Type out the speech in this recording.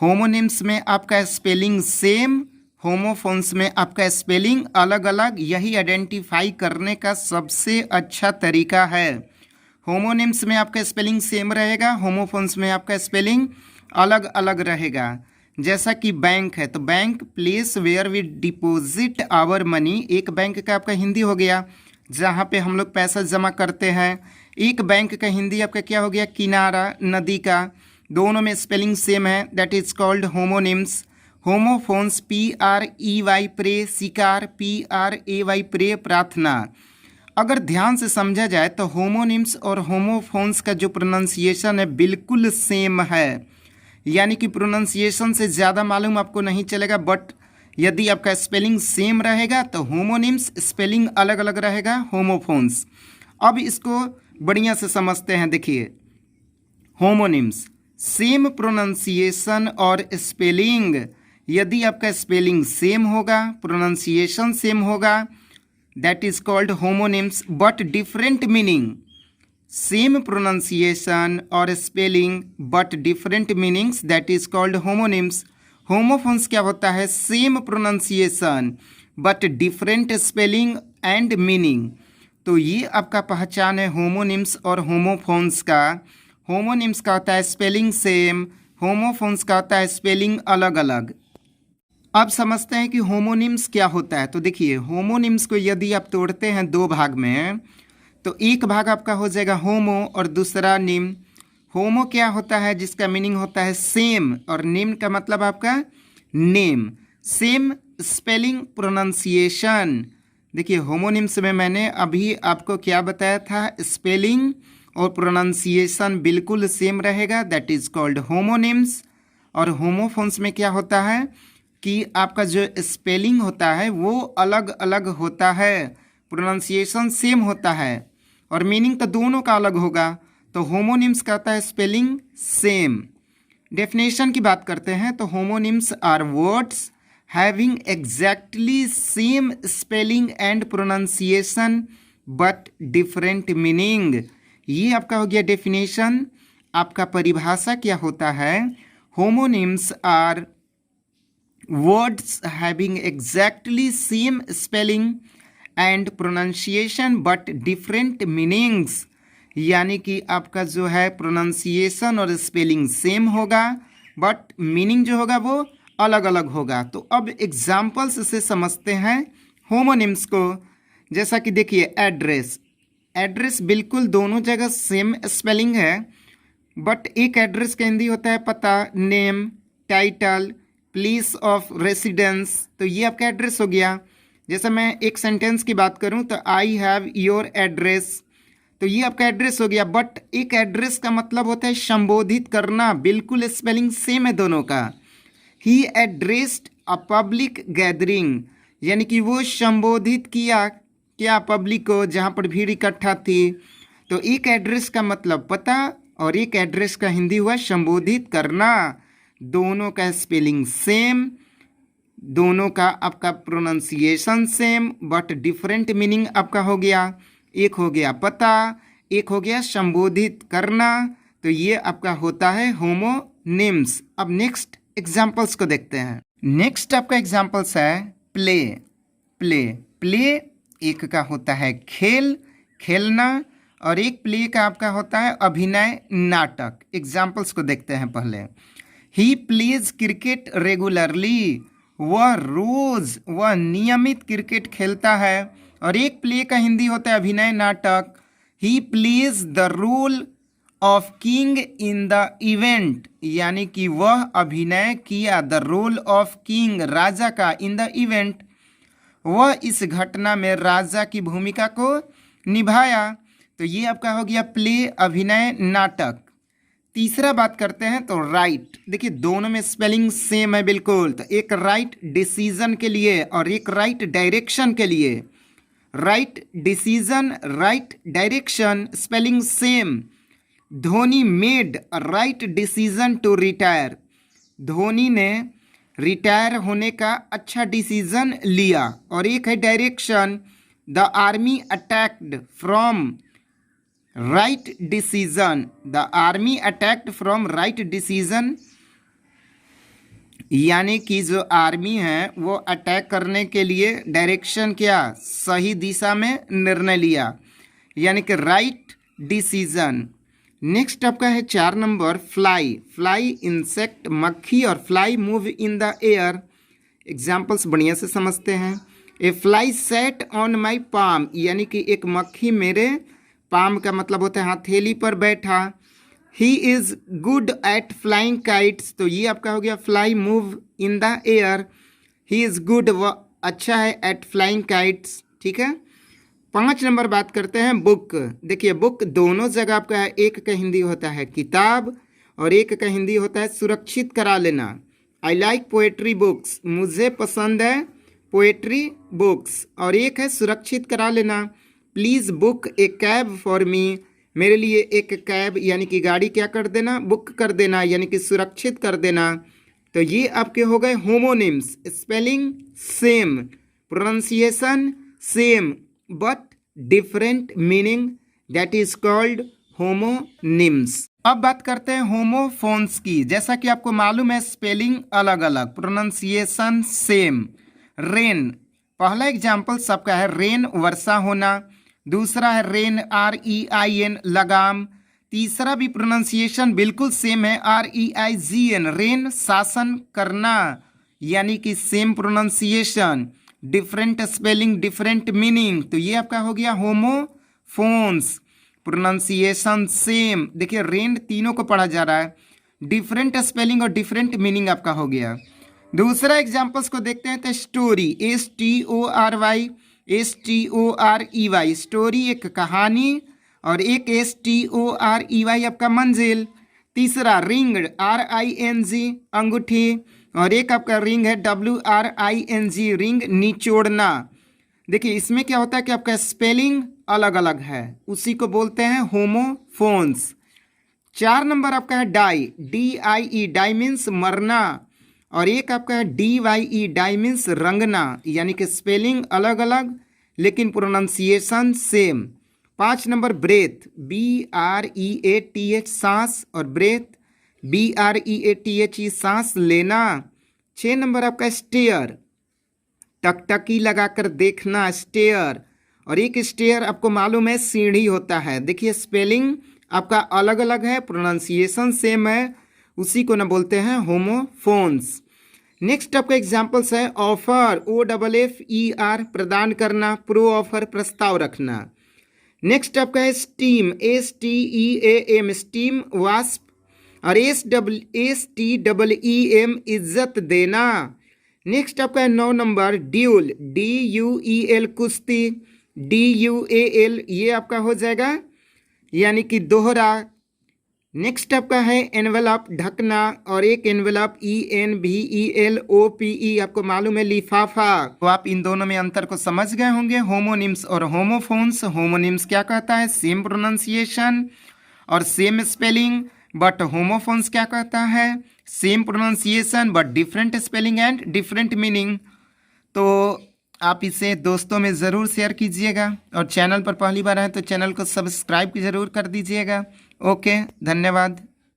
Homonyms में आपका spelling same, homophones में आपका स्पेलिंग अलग अलग। यही आइडेंटिफाई करने का सबसे अच्छा तरीका है। होमोनिम्स में आपका स्पेलिंग सेम रहेगा, होमोफोन्स में आपका स्पेलिंग अलग अलग रहेगा। जैसा कि बैंक है तो bank place where we deposit our money, एक बैंक का आपका हिंदी हो गया जहाँ पे हम लोग पैसा जमा करते हैं। एक बैंक का हिंदी आपका क्या हो गया, किनारा, नदी का। दोनों में स्पेलिंग सेम है, that is called homonyms. Homophones PREY prey, शिकार, PRAY प्रे, प्रार्थना। अगर ध्यान से समझा जाए तो होमोनिम्स और होमोफोन्स का जो प्रोनाउंसिएशन है बिल्कुल सेम है, यानी कि प्रोनाउंसिएशन से ज़्यादा मालूम आपको नहीं चलेगा। बट यदि आपका स्पेलिंग सेम रहेगा तो होमोनिम्स, स्पेलिंग अलग अलग रहेगा होमोफोन्स। अब इसको बढ़िया से समझते हैं। देखिए, होमोनिम्स सेम प्रोनाउंसिएशन और स्पेलिंग, यदि आपका स्पेलिंग सेम होगा, प्रोनाउंसिएशन सेम होगा, that is called homonyms. But different meaning, same pronunciation और spelling but different meanings, that is called homonyms. Homophones क्या होता है, same pronunciation but different spelling and meaning. तो ये आपका पहचान है होमोनिम्स और होमोफोन्स का। होमोनिम्स का होता है स्पेलिंग सेम, होमोफोन्स का होता है स्पेलिंग अलग अलग। अब समझते हैं कि होमोनिम्स क्या होता है। तो देखिए, होमोनिम्स को यदि आप तोड़ते हैं दो भाग में, तो एक भाग आपका हो जाएगा होमो और दूसरा निम। होमो क्या होता है, जिसका मीनिंग होता है सेम, और निम का मतलब आपका नेम। Same spelling, pronunciation. देखिए, होमोनिम्स में मैंने अभी आपको क्या बताया था, स्पेलिंग और प्रोनाउंसिएशन बिल्कुल सेम रहेगा, दैट इज कॉल्ड होमोनिम्स। और होमोफोन्स में क्या होता है कि आपका जो स्पेलिंग होता है वो अलग अलग होता है, प्रोनाउंसिएशन सेम होता है और मीनिंग तो दोनों का अलग होगा। तो होमोनिम्स का होता है स्पेलिंग सेम। डेफिनेशन की बात करते हैं तो homonyms are words having exactly same spelling and pronunciation but different meaning. ये आपका हो गया डेफिनेशन। आपका परिभाषा क्या होता है, homonyms are words having exactly same spelling and pronunciation but different meanings, यानी कि आपका जो है प्रोनाउंसिएशन और स्पेलिंग सेम होगा बट मीनिंग जो होगा वो अलग अलग होगा। तो अब एग्जाम्पल्स से समझते हैं होमोनिम्स को। जैसा कि देखिए, एड्रेस, एड्रेस बिल्कुल दोनों जगह सेम स्पेलिंग है, बट एक एड्रेस का हिंदी होता है पता, name, title, place of residence. तो ये आपका एड्रेस हो गया। जैसे मैं एक सेंटेंस की बात करूं तो आई हैव योर एड्रेस, तो ये आपका एड्रेस हो गया। बट एक एड्रेस का मतलब होता है संबोधित करना, बिल्कुल स्पेलिंग सेम है दोनों का। ही एड्रेस्ड अ पब्लिक गैदरिंग, यानी कि वो संबोधित किया क्या, पब्लिक को, जहाँ पर भीड़ इकट्ठा थी। तो एक एड्रेस का मतलब पता और एक एड्रेस का हिंदी हुआ संबोधित करना। दोनों का स्पेलिंग सेम, दोनों का आपका pronunciation same but different meaning आपका हो गया। एक हो गया पता, एक हो गया संबोधित करना। तो ये आपका होता है होमोनिम्स। अब नेक्स्ट एग्जांपल्स को देखते हैं। नेक्स्ट आपका एग्जांपल्स है प्ले। प्ले, प्ले एक का होता है खेल, खेलना, और एक प्ले का आपका होता है अभिनय, नाटक। एग्जांपल्स को देखते हैं पहले। ही प्लेज क्रिकेट रेगुलरली, वह नियमित क्रिकेट खेलता है। और एक प्ले का हिंदी होता है अभिनय, नाटक। He plays the role of king in the event, यानी कि वह अभिनय किया, द रोल ऑफ किंग, राजा का, इन द इवेंट, वह इस घटना में राजा की भूमिका को निभाया। तो ये आपका हो गया प्ले, अभिनय, नाटक। तीसरा बात करते हैं तो राइट। देखिए, दोनों में स्पेलिंग सेम है बिल्कुल। तो एक राइट डिसीजन के लिए और एक राइट डायरेक्शन के लिए। Right decision, right direction, spelling same. Dhoni made right decision to retire, Dhoni ने रिटायर होने का अच्छा डिसीजन लिया। और एक है direction, the army attacked from right decision, the army attacked from right decision यानी कि जो आर्मी है वो अटैक करने के लिए डायरेक्शन क्या, सही दिशा में निर्णय लिया, यानी कि राइट डिसीजन। नेक्स्ट आपका है 4 नंबर फ्लाई। फ्लाई इंसेक्ट मक्खी और fly move in the air. Examples बढ़िया से समझते हैं। A fly set on my palm, यानी कि एक मक्खी मेरे पाम का मतलब होता है हथेली पर बैठा। He is good at flying kites, तो ये आपका हो गया fly move in the air. He is good, वह अच्छा है एट फ्लाइंग काइट्स। ठीक है। 5 नंबर बात करते हैं बुक। देखिए बुक दोनों जगह आपका है, एक का हिंदी होता है किताब और एक का हिंदी होता है सुरक्षित करा लेना। आई लाइक पोएट्री बुक्स, मुझे पसंद है पोएट्री बुक्स, और एक है सुरक्षित करा लेना। Please book A cab for me, मेरे लिए एक कैब यानी कि गाड़ी क्या कर देना, बुक कर देना, यानी कि सुरक्षित कर देना। तो ये आपके हो गए homonyms. Spelling same, pronunciation same but different meaning, that is called homonyms. अब बात करते हैं होमोफोन्स की। जैसा कि आपको मालूम है स्पेलिंग अलग अलग, प्रोनाउंसिएशन सेम। रेन, पहला एग्जाम्पल सबका है रेन वर्षा होना, दूसरा है रेन REIN लगाम, तीसरा भी प्रोनाउंसिएशन बिल्कुल सेम है REIGN रेन शासन करना, यानी कि same pronunciation, different spelling different meaning. तो ये आपका हो गया होमोफोन्स, प्रोनाउंसिएशन सेम। देखिए रेन तीनों को पढ़ा जा रहा है, डिफरेंट स्पेलिंग और डिफरेंट मीनिंग आपका हो गया। दूसरा एग्जाम्पल्स को देखते हैं। तो स्टोरी STORY स्टोरी एक कहानी और एक STOREY आपका मंजिल। तीसरा रिंग RING अंगूठी और एक आपका रिंग है WRING रिंग निचोड़ना। देखिए इसमें क्या होता है कि आपका स्पेलिंग अलग अलग है, उसी को बोलते हैं होमोफोन्स। 4 नंबर आपका है डाई, DIE डाई मीन्स मरना, और एक आपका है DYE डाई मीन्स रंगना, यानी कि स्पेलिंग अलग अलग लेकिन pronunciation same. 5 number breath, BREATH सांस, और ब्रेथ BREATHE सांस लेना। 6 नंबर आपका स्टेयर, टकटकी लगाकर देखना स्टेयर, और एक स्टेयर आपको मालूम है सीढ़ी होता है। देखिए स्पेलिंग आपका अलग अलग है, प्रोनाउंसिएशन सेम है, उसी को ना बोलते हैं होमोफोन्स। नेक्स्ट आपका एग्जाम्पल्स है ऑफर, OFFER प्रदान करना, प्रो ऑफर प्रस्ताव रखना। नेक्स्ट आपका है स्टीम, STEAM स्टीम वास्प, और STEEM इज्जत देना। नेक्स्ट आपका है 9 नंबर ड्यूल, DUEL कुश्ती, DUAL ये आपका हो जाएगा यानी कि दोहरा। नेक्स्ट आपका है एनवेलप ढकना, और एक एनवेलप ENVELOPE आपको मालूम है लिफाफा। तो आप इन दोनों में अंतर को समझ गए होंगे, होमोनिम्स और होमोफोन्स। होमोनिम्स क्या कहता है, सेम प्रोनाउंसिएशन और सेम स्पेलिंग, बट होमोफोन्स क्या कहता है, same pronunciation but different spelling and different meaning. तो आप इसे दोस्तों में ज़रूर शेयर कीजिएगा, और चैनल पर पहली बार आए तो चैनल को सब्सक्राइब ज़रूर कर दीजिएगा। ओके, धन्यवाद।